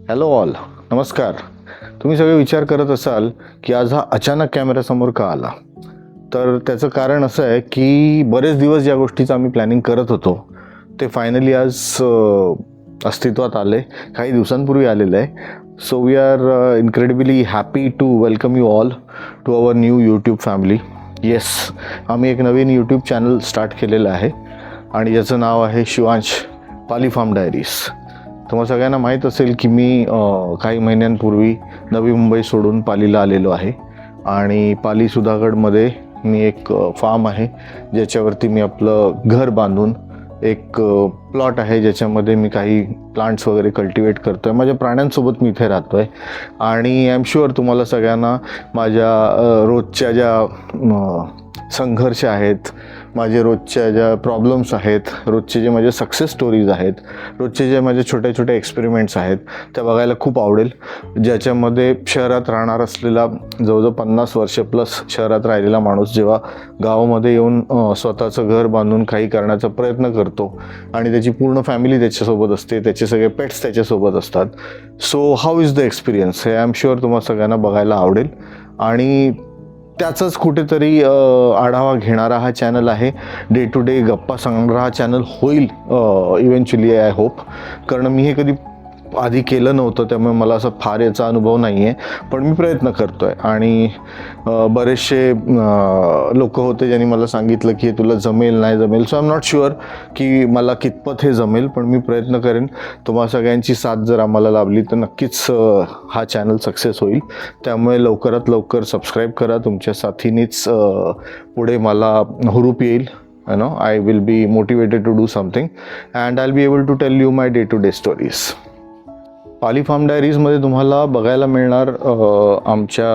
Hello all, नमस्कार. तुम्ही सगळे विचार करत असाल की आज हा अचानक कॅमेऱ्यासमोर का आला. तर त्याचं कारण असं आहे की बरेच दिवस ज्या गोष्टीचं आम्ही प्लॅनिंग करत होतो ते फायनली आज अस्तित्वात आले, काही दिवसांपूर्वी आलेलं आहे. So we are incredibly happy to welcome you all to our new YouTube family. Yes, आम्ही एक नवीन यूट्यूब चॅनल स्टार्ट केलेलं आहे आणि ज्याचं नाव आहे शिवांश पाली फार्म डायरीज. तुम्हाला सगळ्यांना माहीत असेल की मी काही महिन्यांपूर्वी नवी मुंबई सोडून पालीला आलेलो आहे आणि पाली सुधागडमध्ये मी एक फार्म आहे ज्याच्यावरती मी आपलं घर बांधून एक प्लॉट आहे ज्याच्यामध्ये मी काही प्लांट्स वगैरे कल्टिवेट करतो आहे. माझ्या प्राण्यांसोबत मी इथे राहतो आहे आणि आय एम शुअर तुम्हाला सगळ्यांना माझ्या रोजच्या ज्या संघर्ष आहेत, माझे रोजच्या ज्या प्रॉब्लेम्स आहेत, रोजचे जे माझे सक्सेस स्टोरीज आहेत, रोजचे जे माझे छोटे छोटे एक्सपेरिमेंट्स आहेत त्या बघायला खूप आवडेल. ज्याच्यामध्ये शहरात राहणार असलेला जवळजवळ 50 वर्ष प्लस शहरात राहिलेला माणूस जेव्हा गावामध्ये येऊन स्वतःचं घर बांधून काही करण्याचा प्रयत्न करतो आणि त्याची पूर्ण फॅमिली त्याच्यासोबत असते, त्याचे सगळे पेट्स त्याच्यासोबत असतात. So how is the experience हे आय एम शुअर तुम्हाला सगळ्यांना बघायला आवडेल आणि त्याचाच कुठेतरी आढावा घेणारा हा चॅनल आहे. डे टू डे गप्पा सांगणारा हा चॅनल होईल इव्हेंच्युअली, आय होप. कारण मी हे कधी आधी केलं नव्हतं त्यामुळे मला असं फार याचा अनुभव नाही आहे, पण मी प्रयत्न करतो आहे. आणि बरेचसे लोक होते ज्यांनी मला सांगितलं की हे तुला जमेल नाही जमेल. So I am not sure की मला कितपत हे जमेल, पण मी प्रयत्न करेन. तुम्हाला सगळ्यांची साथ जर आम्हाला लाभली तर नक्कीच हा चॅनल सक्सेस होईल. त्यामुळे लवकरात लवकर सबस्क्राईब करा. तुमच्या साथीनेच पुढे मला हुरूप येईल. I will be motivated to do something and I'll be able to tell you my day-to-day stories. Pali farm डायरीजमध्ये तुम्हाला बघायला मिळणार आमच्या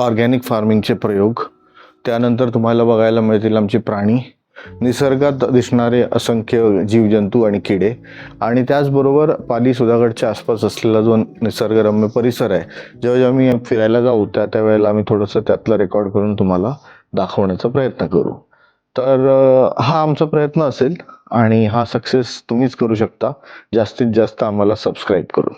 ऑर्गॅनिक फार्मिंगचे प्रयोग. त्यानंतर तुम्हाला बघायला मिळतील आमचे प्राणी, निसर्गात दिसणारे असंख्य जीवजंतू आणि किडे, आणि त्याचबरोबर पाली सुधागडच्या आसपास असलेला जो निसर्गरम्य परिसर आहे, जेव्हा जेव्हा मी फिरायला जाऊ त्यावेळेला आम्ही थोडंसं त्यातलं रेकॉर्ड करून तुम्हाला दाखवण्याचा प्रयत्न करू. तर हा आमचा प्रयत्न असेल आणि हा सक्सेस तुम्हीच करू शकता जास्तीत जास्त आम्हाला सबस्क्राईब करून.